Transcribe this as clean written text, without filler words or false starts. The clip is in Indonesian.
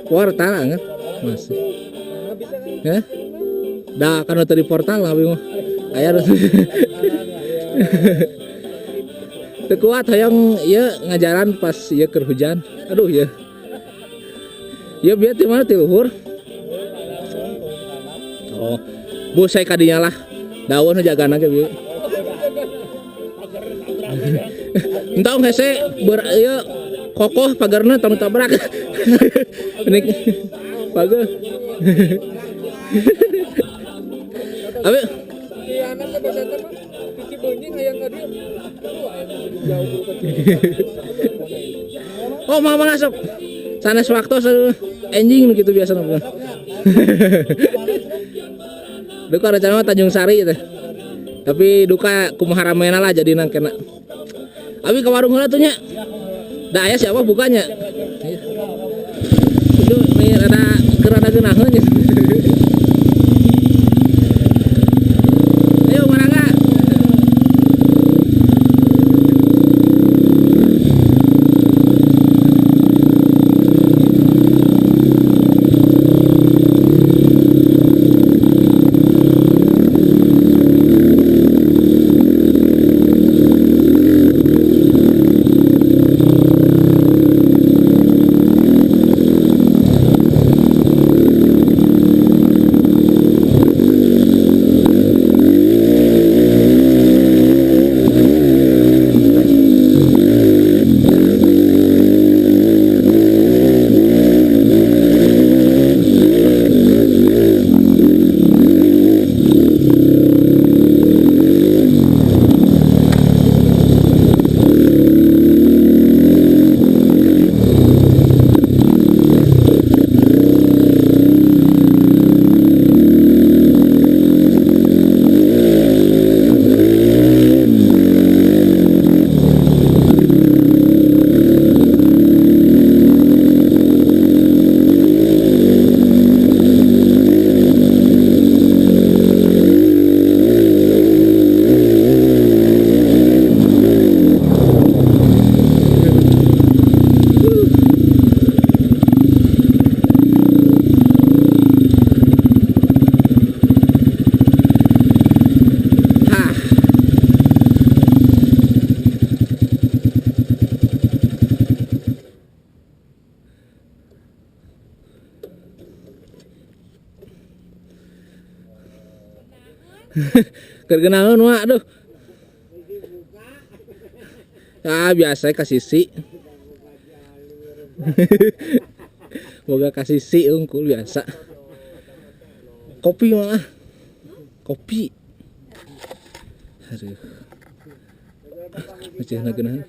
Portal kan masih. Ya? Dah kan tadi portal lah mah. Aya teu kuat hayang ieu ngajaran pas ieu keur hujan. Aduh ya. Ya biar di mana ti luhur. Oh. Bu saya kadinya lah. Daun jagana ge bieu. Entah hese ber ieu kokoh pagarna tanu tabrak. Ini pagar. Abi oh mama masuk sanes waktu anjing gitu biasa namanya. Duka rencana Tanjung Sari teh. Tapi duka kumaha ramena lah jadi nang kena. Abi ke warung heula tuh nya. Da aya siapa bukanya? Itu nih rada geunaheun nya. Ayo Marangga. Kergenaun mah aduh. Ah biasa kasisi. Boga kasisi unggul biasa. Kopi mah. Kopi. Aduh. Macam na geunahan.